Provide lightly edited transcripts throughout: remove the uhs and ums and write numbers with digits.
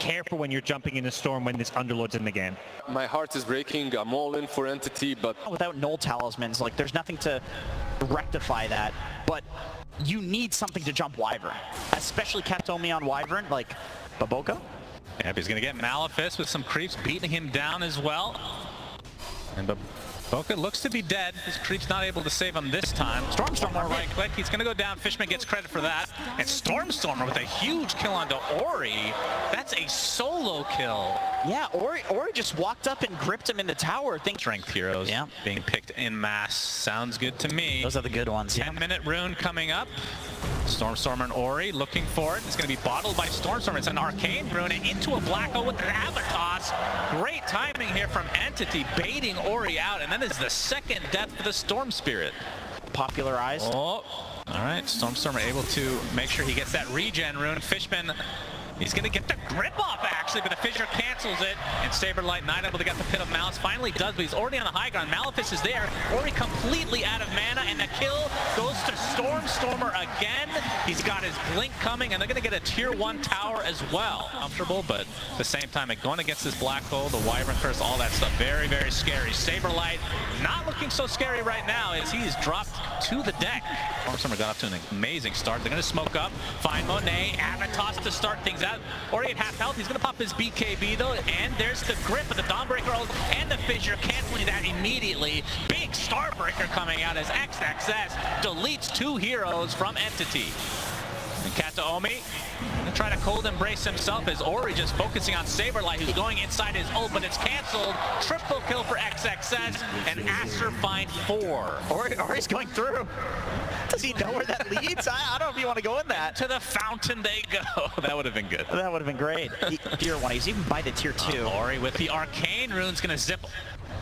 careful when you're jumping in a storm when this Underlord's in the game. My heart is breaking. I'm all in for Entity, but without null talismans, like there's nothing to rectify that. But you need something to jump Wyvern, especially Katomi on Wyvern, like Baboka. Yep, he's going to get Malefice with some creeps beating him down as well. And Baboka looks to be dead. His creep's not able to save him this time. Stormstormer right click. He's going to go down. Fishman gets credit for that. And Stormstormer with a huge kill onto Ori. That's a solo kill. Yeah, Ori just walked up and gripped him in the tower. Strength heroes being picked en masse. Sounds good to me. Those are the good ones. 10-minute rune coming up. Stormstormer and Ori looking for it. It's going to be bottled by Stormstormer. It's an arcane rune into a black hole with an Avatos. Great timing here from Entity, baiting Ori out, and then is the second death for the Storm Spirit. Popularized. Oh, all right. Stormstormer able to make sure he gets that regen rune. Fishman, he's going to get the grip off, actually, but the Fissure cancels it. And Saberlight not able to get the Pit of Malice. Finally does, but he's already on the high ground. Malefice is there. Ori completely out of mana, and the kill goes to Stormstormer again. He's got his blink coming, and they're going to get a tier 1 tower as well. Comfortable, but at the same time, going against this black hole, the Wyvern Curse, all that stuff, very, very scary. Saberlight not looking so scary right now as he's dropped to the deck. Stormstormer got off to an amazing start. They're going to smoke up, find Monet, Avatos to start things out. Ori at half health. He's going to pop his BKB though, and there's the grip of the Dawnbreaker and the Fissure canceling that immediately. Big Starbreaker coming out as XXS deletes 2 heroes from Entity. And Kataomi gonna try to cold embrace himself as Ori just focusing on Saberlight, who's going inside his ult, but it's canceled. Triple kill for XXS, and Aster find 4. Ori's going through. Does he know where that leads? I don't know if you want to go in that. To the fountain they go. That would have been good. That would have been great. Tier 1. He's even by the tier 2. Ori with the arcane rune's gonna zip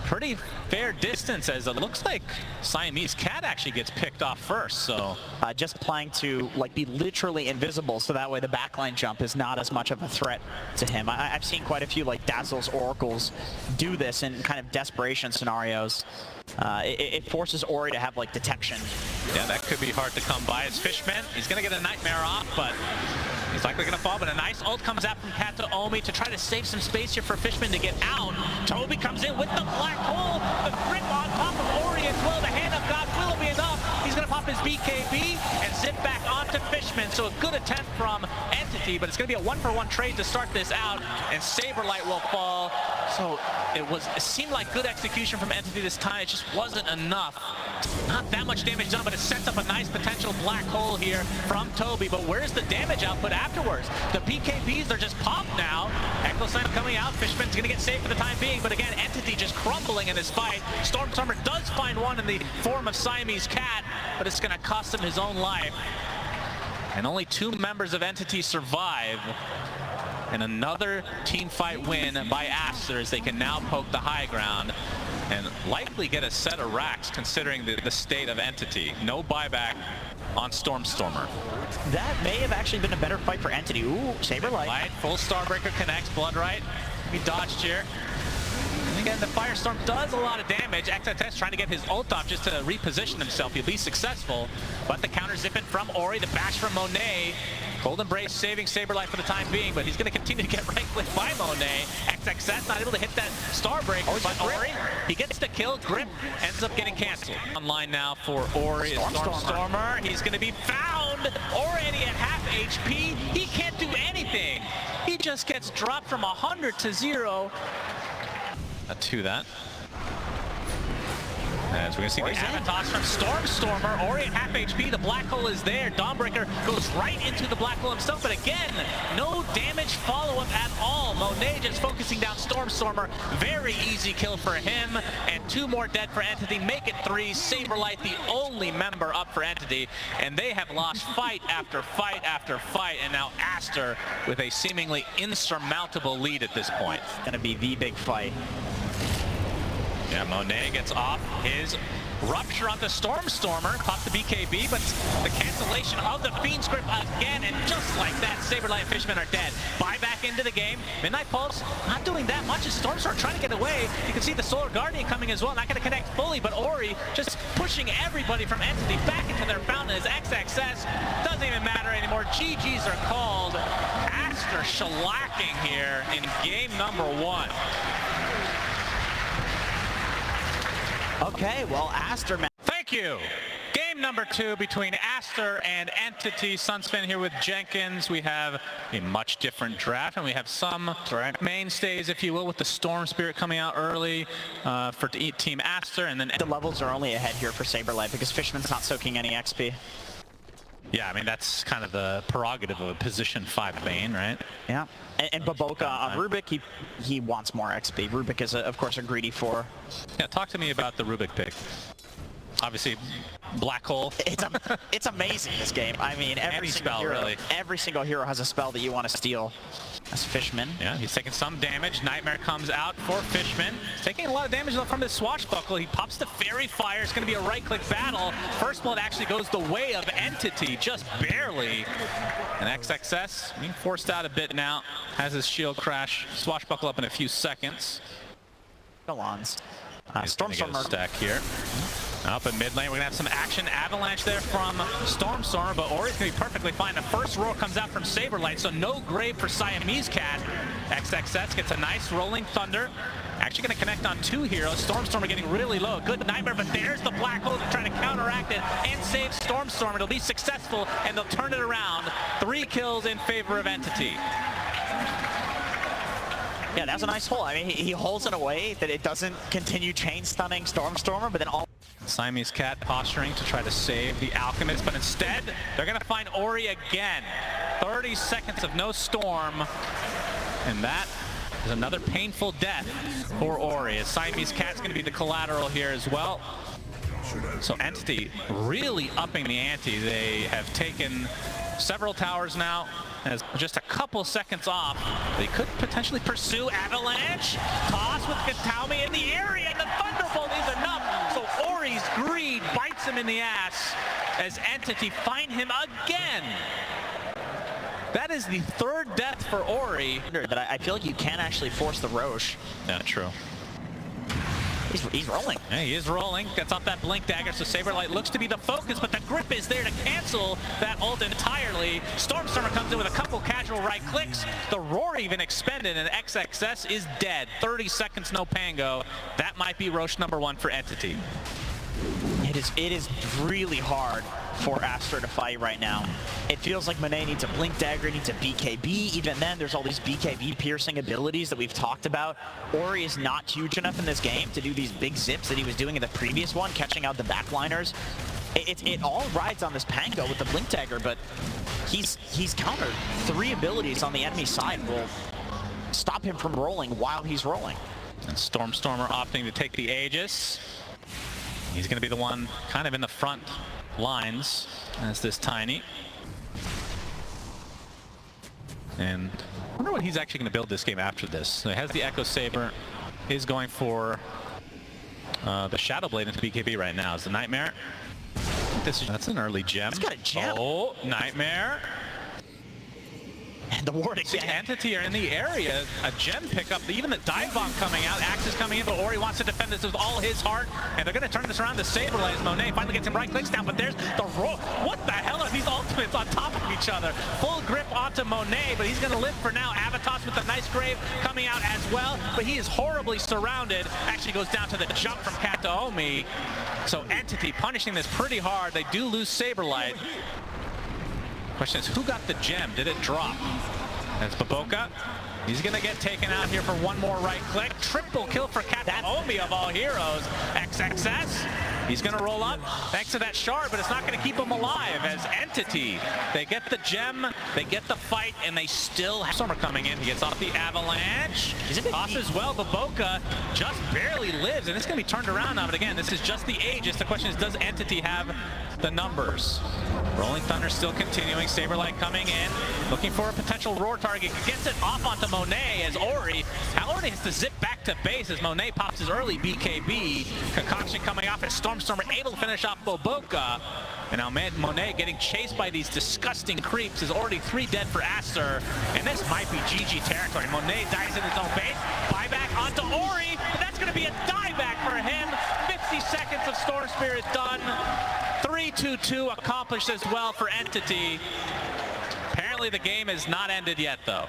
pretty fair distance, as it looks like Siamese Cat actually gets picked off first. So just applying to like be literally invisible, so that way the backline jump is not as much of a threat to him. I've seen quite a few like Dazzle's Oracles do this in kind of desperation scenarios. It forces Ori to have like detection. Yeah, that could be hard to come by. As Fishman, he's gonna get a Nightmare off, but he's likely gonna fall, but a nice ult comes out from Kataomi to try to save some space here for Fishman to get out. Toby comes in with the black hole, the grip on top of Ori as well. The hand of God will be enough. He's gonna pop his BKB and zip back onto Fishman. So a good attempt from Entity, but it's gonna be a 1-for-1 trade to start this out, and Saberlight will fall. So it seemed like good execution from Entity this time. It just wasn't enough. Not that much damage done, but it sets up a nice potential black hole here from Toby. But where's the damage output afterwards? The BKBs are just popped now. Echo Slam coming out. Fishman's gonna get saved for the time being, but again, Entity just crumbling in this fight. Stormstormer does find one in the form of Siamese Cat, but it's gonna cost him his own life. And only 2 members of Entity survive. And another team fight win by Aster, as they can now poke the high ground and likely get a set of racks, considering the state of Entity. No buyback on Stormstormer. That may have actually been a better fight for Entity. Ooh, Saberlight. Full Starbreaker connects. Bloodright. He dodged here. And again, the Firestorm does a lot of damage. XXS trying to get his ult off just to reposition himself. He'll be successful. But the counter zipping from Ori, the bash from Monet. Cold Embrace saving Saberlight for the time being, but he's going to continue to get right-clicked by Monet. XXS not able to hit that Starbreaker, but Ori, he gets the kill. Grip ends up getting canceled. Online now for Ori is Stormstormer. He's going to be found already at half HP. He can't do anything. He just gets dropped from 100 to 0. To that. As we're going to see the Avatos from Stormstormer. Ori at half HP. The black hole is there. Dawnbreaker goes right into the black hole himself. But again, no damage follow-up at all. Monet just focusing down Stormstormer. Very easy kill for him. And 2 more dead for Entity. Make it 3. Saberlight, the only member up for Entity. And they have lost fight after fight after fight. And now Aster with a seemingly insurmountable lead at this point. Going to be the big fight. Yeah, Monet gets off his rupture onto Stormstormer, pop the BKB, but the cancellation of the Fiend's Grip again, and just like that, Saberlight and Fishman are dead. Buy back into the game. Midnight Pulse not doing that much as Stormstormer trying to get away. You can see the Solar Guardian coming as well, not going to connect fully, but Ori just pushing everybody from Entity back into their fountain as XXS. Doesn't even matter anymore. GGs are called. ASTER shellacking here in game number 1. Okay, well, ASTER... Thank you. Game number 2 between ASTER and Entity. Sunsfin here with Jenkins. We have a much different draft, and we have some mainstays, if you will, with the Storm Spirit coming out early for Team ASTER, and then The levels are only ahead here for Saberlight because Fishman's not soaking any XP. yeah, I mean, that's kind of the prerogative of a position 5 main, right? Yeah, and Baboka on Rubik, he wants more XP. Rubik is, of course, a greedy 4. Yeah, talk to me about the Rubik pick. Obviously, black hole. It's amazing, this game. I mean, every single hero has a spell that you want to steal. That's Fishman. Yeah, he's taking some damage. Nightmare comes out for Fishman. He's taking a lot of damage from his swashbuckle. He pops the Fairy Fire. It's going to be a right-click battle. First blood actually goes the way of Entity, just barely. And XXS being forced out a bit now. Has his shield crash. Swashbuckle up in a few seconds. Galons. Stormstormer stack here. Up in mid lane, we're gonna have some action. Avalanche there from Stormstormer, but Ori's gonna be perfectly fine. The first roar comes out from Saberlight, so no grave for Siamese Cat. XXS gets a nice rolling thunder. Actually gonna connect on 2 heroes. Stormstormer getting really low. Good Nightmare, but there's the black hole to try to counteract it and save Stormstormer. It'll be successful, and they'll turn it around. 3 kills in favor of Entity. Yeah, that's a nice hole. I mean, he holds in a way that it doesn't continue chain stunning Stormstormer, but then all... Siamese Cat posturing to try to save the Alchemist, but instead, they're going to find Ori again. 30 seconds of no Storm, and that is another painful death for Ori, as Siamese Cat's going to be the collateral here as well. So Entity really upping the ante. They have taken several towers now, as just a couple seconds off. They could potentially pursue Avalanche. Toss with Katami in the area, and the Thunderbolt is enough. So Ori's greed bites him in the ass as Entity find him again. That is the 3rd death for Ori. That I feel like you can actually force the Roche. Yeah, true. He's rolling. Yeah, he is rolling. Gets off that Blink Dagger, so Saberlight looks to be the focus, but the grip is there to cancel that ult entirely. Stormstormer comes in with a couple casual right clicks. The Roar even expended, and XXS is dead. 30 seconds, no Pango. That might be Roche number 1 for Entity. It is really hard for ASTER to fight right now. It feels like Monet needs a Blink Dagger, needs a BKB. Even then, there's all these BKB piercing abilities that we've talked about. Ori is not huge enough in this game to do these big zips that he was doing in the previous one, catching out the backliners. It all rides on this Pango with the Blink Dagger, but he's countered. 3 abilities on the enemy side will stop him from rolling while he's rolling. And Stormstormer opting to take the Aegis. He's going to be the one kind of in the front lines as this Tiny. And I wonder what he's actually going to build this game after this. So he has the Echo Saber. He's going for the Shadow Blade into BKB right now. Is the Nightmare. That's an early gem. It's got a gem. Oh, Nightmare. And the ward See, again. Entity are in the area. A gem pickup. Even the dive bomb coming out. Axe is coming in, but Ori wants to defend this with all his heart. And they're going to turn this around to Saberlight as Monet finally gets him right clicks down. But there's the roll. What the hell are these ultimates on top of each other? Full grip onto Monet, but he's going to live for now. Avatos with a nice grave coming out as well. But he is horribly surrounded. Actually goes down to the jump from Kataomi. So Entity punishing this pretty hard. They do lose Saberlight. Question is, who got the gem? Did it drop? That's Baboka. He's going to get taken out here for one more right click. Triple kill for Kataomi of all heroes. XXS. He's going to roll up thanks to that shard, but it's not going to keep him alive as Entity. They get the gem, they get the fight, and they still have Summer coming in. He gets off the Avalanche. Toss as well. Baboka just barely lives, and it's going to be turned around now. But again, this is just the Aegis. The question is, does Entity have the numbers? Rolling Thunder still continuing. Saberlight coming in, looking for a potential roar target. Gets it off onto Monet as Ori has to zip back to base as Monet pops his early BKB. Concoction coming off as Stormstormer able to finish off Baboka. And now Monet getting chased by these disgusting creeps is already 3 dead for ASTER. And this might be GG territory. Monet dies in his own base. Buyback onto Ori. And that's going to be a dieback for him. 50 seconds of Storm Spirit done. 3-2-2 accomplished as well for Entity. Apparently Apparently the game is not ended yet, though.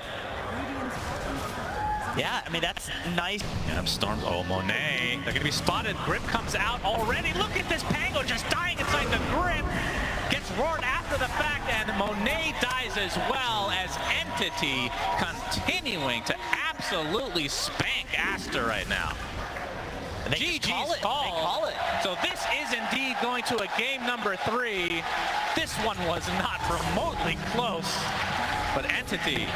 Yeah, I mean, that's nice. And Storms, oh, Monet. They're going to be spotted. Grip comes out already. Look at this Pango just dying inside the Grip. Gets roared after the fact, and Monet dies as well as Entity continuing to absolutely spank ASTER right now. GG's call. So this is indeed going to a game number 3. This one was not remotely close, but Entity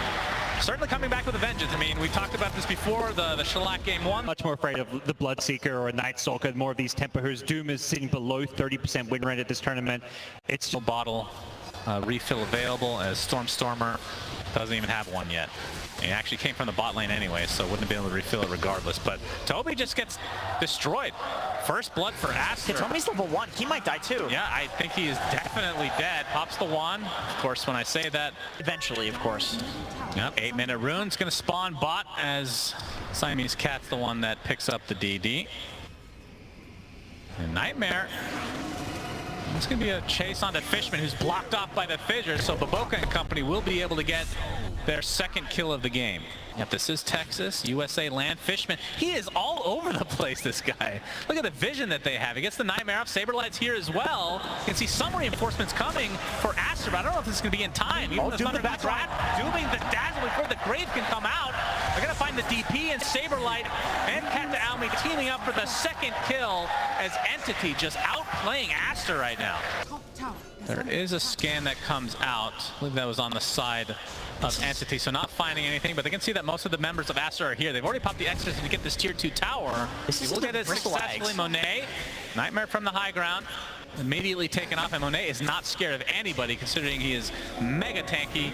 certainly coming back with a vengeance. I mean, we talked about this before, the Shellac game 1. Much more afraid of the Bloodseeker or a Night Stalker, more of these Tempohers. Doom is sitting below 30% win rate at this tournament. It's a bottle refill available, as Stormer doesn't even have one yet. He actually came from the bot lane anyway, so wouldn't be able to refill it regardless. But Toby just gets destroyed. First blood for ASTER. Toby's level 1. He might die too. Yeah, I think he is definitely dead. Pops the wand. Of course, when I say that. Eventually, of course. Yep, 8-minute rune's going to spawn bot, as Siamese Cat's the one that picks up the DD. And Nightmare. It's going to be a chase on the Fishman, who's blocked off by the Fissure, so Baboka and company will be able to get their second kill of the game. Yep, this is Texas, USA land. Fishman, he is all over the place, this guy. Look at the vision that they have. He gets the Nightmare off. Saberlight's here as well. You can see some reinforcements coming for ASTER, but I don't know if this is going to be in time. Even the Thunder Bat dooming the Dazzle before the Grave can come out. They're going to find the DP and Saberlight and Kataomi teaming up for the second kill, as Entity just outplaying ASTER right now. There is a scan that comes out. I believe that was on the side of Entity, so not finding anything, but they can see that most of the members of ASTER are here. They've already popped the extras to get this tier 2 tower. He will get it successfully. Monet, Nightmare from the high ground, immediately taken off, and Monet is not scared of anybody, considering he is mega tanky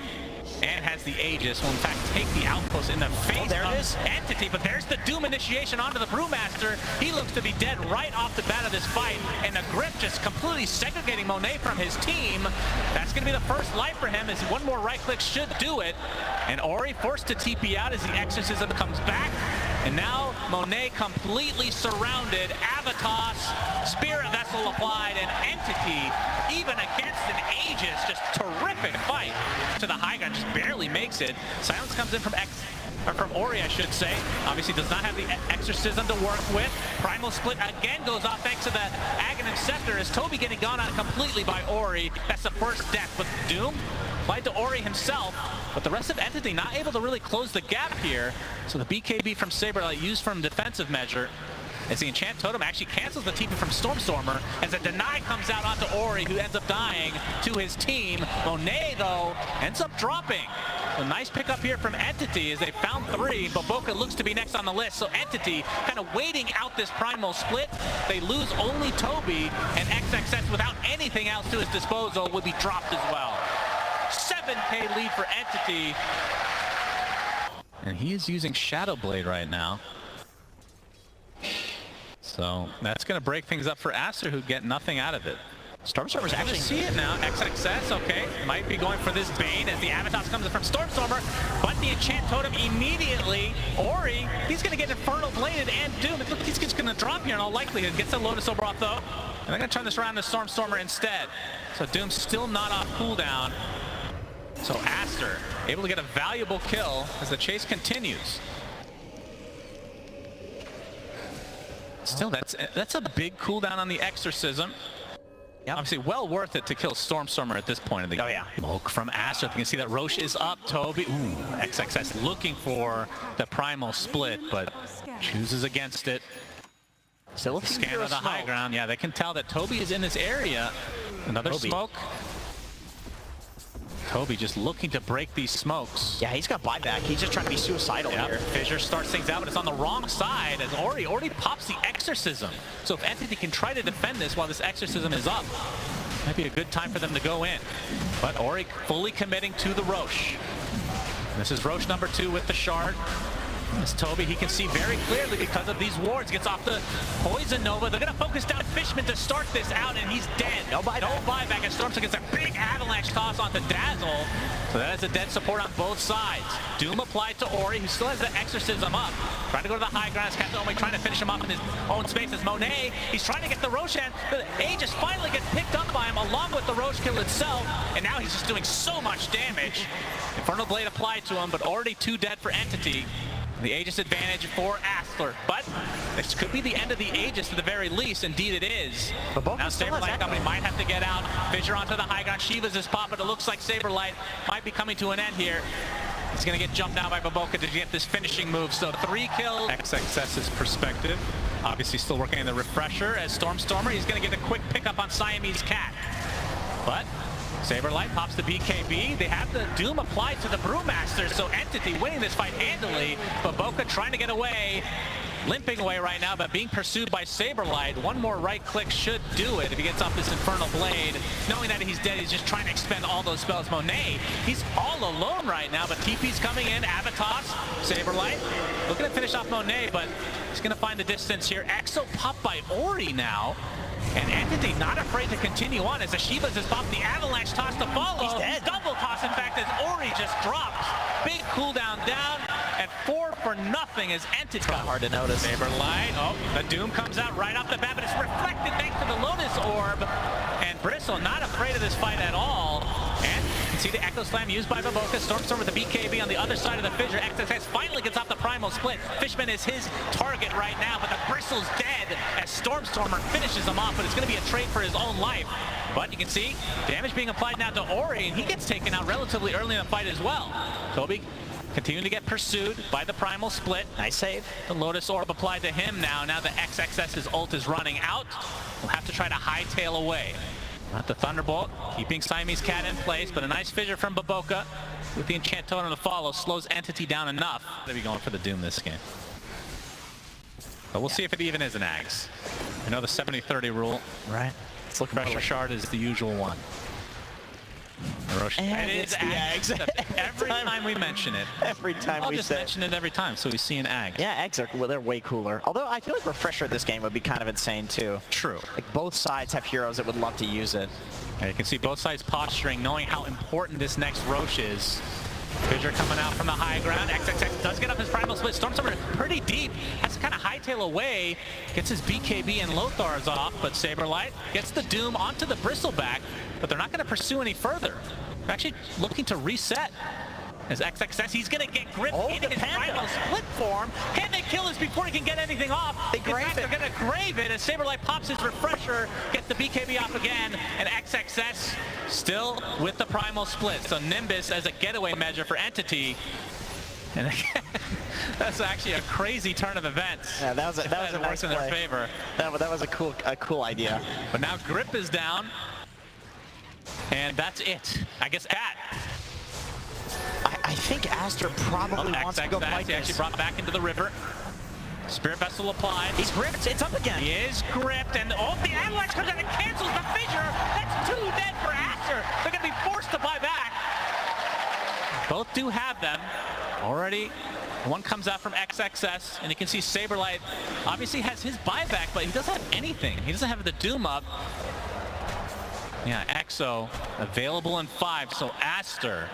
and has the Aegis. Will in fact take the outpost in the face of Entity, but there's the Doom initiation onto the Brewmaster. He looks to be dead right off the bat of this fight, and the Grip just completely segregating Monet from his team. That's going to be the first life for him, as one more right click should do it. And Ori forced to TP out as the Exorcism comes back. And now Monet completely surrounded. Avatos, Spirit Vessel applied, and Entity, even against an Aegis, just terrific fight. To the high ground, just barely makes it. Silence comes in from Ori, I should say. Obviously does not have the Exorcism to work with. Primal Split again goes off thanks to the Aghanim Scepter, as Toby getting gone out completely by Ori. That's the first death, but Doom applied to Ori himself, but the rest of Entity not able to really close the gap here. So the BKB from Saberlight used from defensive measure, as the Enchant Totem actually cancels the TP from Stormer, as a deny comes out onto Ori, who ends up dying to his team. Monet, though, ends up dropping. A nice pickup here from Entity, as they found 3. Baboka looks to be next on the list, so Entity kind of waiting out this Primal Split. They lose only Toby, and XXS, without anything else to his disposal, would be dropped as well. 7K lead for Entity. And he is using Shadow Blade right now. So that's going to break things up for ASTER, who get nothing out of it. Stormstormer's actually see it now. XXS, okay, might be going for this Bane as the Avatos comes in from Stormer, but the Enchant Totem immediately. Ori, he's going to get Infernal Bladed, and Doom, it looks like he's just going to drop here in all likelihood. Gets the Lotus Over off though, and they're going to turn this around to Stormer instead. So Doom's still not off cooldown. So ASTER able to get a valuable kill as the chase continues. Still, that's a big cooldown on the Exorcism. Yep. Obviously, well worth it to kill Stormer at this point of the game. Oh, yeah. Smoke from ASTER. You can see that Roche is up. Toby, ooh, XXS looking for the Primal Split, but chooses against it. Still a scan of the high ground. Yeah, they can tell that Toby is in this area. Another smoke. Toby just looking to break these smokes. Yeah, he's got buyback. He's just trying to be suicidal here. Fissure starts things out, but it's on the wrong side, as Ori already pops the Exorcism. So if Entity can try to defend this while this Exorcism is up, might be a good time for them to go in. But Ori fully committing to the Roche. This is Roche number 2 with the Shard. As Toby, he can see very clearly because of these wards. Gets off the Poison Nova. They're going to focus down Fishman to start this out, and he's dead. No buyback. And Stormson gets a big avalanche toss onto Dazzle. So that is a dead support on both sides. Doom applied to Ori, who still has the Exorcism up. Trying to go to the high ground. Captain Omi trying to finish him up in his own space as Monet. He's trying to get the Roshan. The Aegis finally gets picked up by him along with the Roche kill itself. And now he's just doing so much damage. Infernal Blade applied to him, but already 2 dead for Entity. The Aegis advantage for ASTER, but this could be the end of the Aegis at the very least. Indeed it is. Now Saberlight Company might have to get out. Fissure onto the high ground. Shiva's is pop, but it looks like Saberlight might be coming to an end here. He's going to get jumped now by Baboka to get this finishing move. So 3 kills. XXS's perspective. Obviously still working on the refresher as Stormer. He's going to get a quick pickup on Siamese Cat. But Saberlight pops the BKB. They have the Doom applied to the Brewmaster, so Entity winning this fight handily. Baboka trying to get away, limping away right now, but being pursued by Saberlight. One more right click should do it if he gets off this Infernal Blade. Knowing that he's dead, he's just trying to expend all those spells. Monet, he's all alone right now, but TP's coming in. Avatos, Saberlight looking to finish off Monet, but he's going to find the distance here. Exo popped by Ori now. And Entity not afraid to continue on as the Shivas has popped the avalanche toss to follow. He's dead. Double toss, in fact, as Ori just drops. Big cooldown down, and 4 for nothing as Entity. Hard to notice. Saberlight, the Doom comes out right off the bat, but it's reflected thanks to the Lotus Orb. And Bristle not afraid of this fight at all. And you can see the Echo Slam used by Baboka. Storm with the BKB on the other side of the fissure. XXS finally gets off the Primal Split. Fishman is his target right now, but the Bristle's dead as Stormer finishes him off, but it's going to be a trade for his own life. But you can see damage being applied now to Ori, and he gets taken out relatively early in the fight as well. Toby continuing to get pursued by the Primal Split. Nice save. The Lotus Orb applied to him now. Now the XXS's ult is running out. We'll have to try to hightail away. Not the Thunderbolt, keeping Siamese Cat in place, but a nice fissure from Baboka with the Enchant Totem to follow. Slows Entity down enough. They'll be going for the Doom this game. But we'll see if it even is an Ags. I know the 70-30 rule. Right. It's looking Pressure Shard is the usual one. And it is Ags. Every time we mention it. Every time I'll we just say mention it every time so we see an Ags. Yeah, Ags are, well, they're way cooler. Although I feel like Refresher this game would be kind of insane too. True. Like both sides have heroes that would love to use it. Yeah, you can see both sides posturing, knowing how important this next Roche is. Fissure coming out from the high ground. XXX does get up his Primal Split. Stormsummer pretty deep. Has to kind of hightail away. Gets his BKB and Lothar's off, but Saberlight gets the Doom onto the Bristleback, but they're not going to pursue any further. They're actually looking to reset. As XXS, he's going to get gripped in his Primal Split form. Can they kill this before he can get anything off? They're going to grave it as Saberlight pops his Refresher, gets the BKB off again, and XXS still with the Primal Split. So Nimbus as a getaway measure for Entity. And again, that's actually a crazy turn of events. Yeah, that was a nice in play. their favor. That was a cool idea. But now Grip is down, and that's it. I guess I think Aster probably wants to go fight He actually brought back into the river. Spirit Vessel applied. He's gripped. It's up again. He is gripped, and the avalanche comes out and cancels the fissure. That's 2 dead for Aster. They're going to be forced to buy back. Both do have them already. One comes out from XXS, and you can see Saberlight obviously has his buyback, but he doesn't have anything. He doesn't have the Doom up. Yeah, Exo available in 5, so Aster.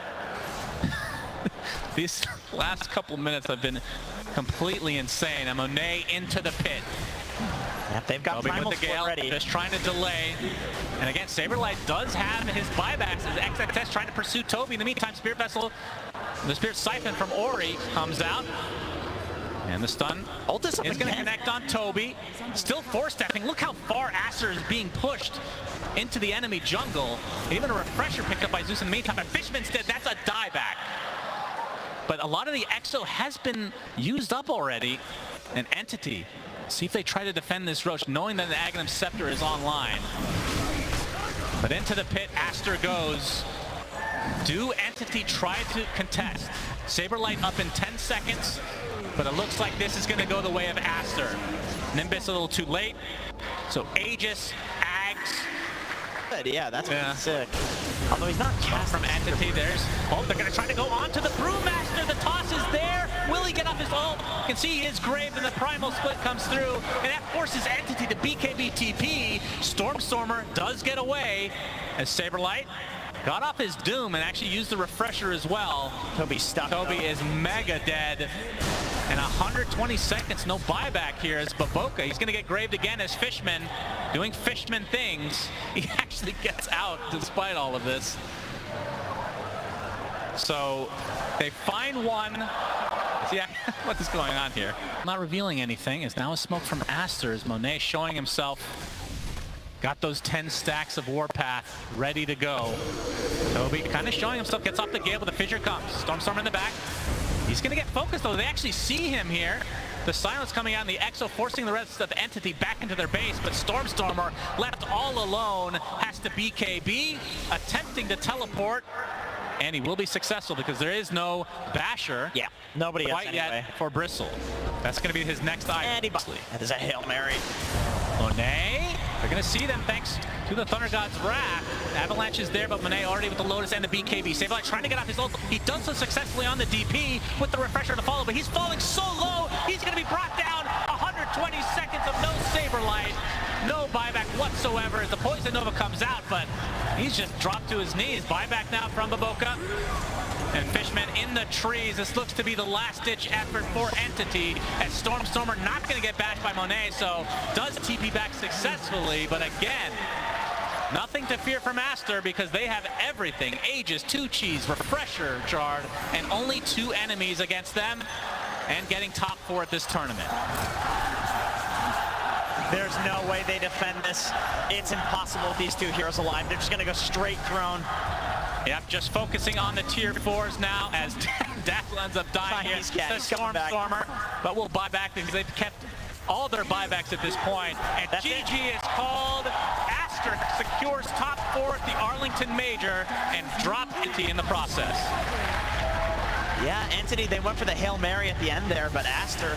These last couple minutes have been completely insane. And Monet into the pit. Yep, they've got Primal Split ready. Just trying to delay. And again, Saberlight does have his buybacks as XXS trying to pursue Toby. In the meantime, Spirit Vessel, the Spirit Siphon from Ori comes out. And the stun is going to connect on Toby. Still 4-stepping. Look how far Aster is being pushed into the enemy jungle. Even a Refresher picked up by Zeus in the meantime. But Fishman's dead. That's a dieback. But a lot of the Exo has been used up already. And Entity, see if they try to defend this Roche, knowing that the Aghanim Scepter is online. But into the pit, Aster goes. Do Entity try to contest? Saberlight up in 10 seconds, but it looks like this is going to go the way of Aster. Nimbus a little too late. So Aegis, Ags. Yeah, that's sick. Although he's not cast from Entity, they're going to try to go on to the Brewmaster. The toss is there. Will he get off his ult? You can see he is graved and the primal split comes through, and that forces Entity to BKB TP. Stormstormer does get away as Saberlight got off his Doom and actually used the refresher as well. Toby's stuck. Toby is mega dead. And 120 seconds, no buyback here as Baboka. He's going to get graved again as Fishman, doing Fishman things. He actually gets out despite all of this. So they find one. Yeah, what is going on here? Not revealing anything. Is now a smoke from Aster as Monet showing himself. Got those 10 stacks of Warpath ready to go. Toby kind of showing himself, gets off the gale, but the fissure comes. Stormstormer in the back. He's going to get focused, though. They actually see him here. The silence coming out, and the Exo forcing the rest of the Entity back into their base, but Stormstormer, left all alone, has to BKB, attempting to teleport, and he will be successful because there is no Basher. Yeah, nobody else quite anyway. yet for Bristle. That's going to be his next item. And that is a Hail Mary. Monet, they're going to see them thanks to the Thunder God's Wrath. Avalanche is there, but Monet already with the Lotus and the BKB. Saberlight trying to get off his ult. He does so successfully on the DP with the refresher to follow, but he's falling so low, he's going to be brought down. 120 seconds of no Saberlight. No buyback whatsoever as the Poison Nova comes out, but he's just dropped to his knees. Buyback now from Baboka. And Fishman in the trees. This looks to be the last-ditch effort for Entity as Stormstormer not going to get bashed by Monet, so does TP back successfully, but again, nothing to fear from Aster because they have everything. Aegis, 2 Cheese, Refresher, Shard, and only 2 enemies against them, and getting top 4 at this tournament. There's no way they defend this. It's impossible with these 2 heroes alive. They're just going to go straight throne. Yep, just focusing on the tier 4s now as Dazzle ends up dying here. The Stormstormer, but we'll buy back because they've kept all their buybacks at this point. And That's GG is called. Aster secures top 4 at the Arlington Major and dropped Entity in the process. Yeah, Entity, they went for the Hail Mary at the end there, but Aster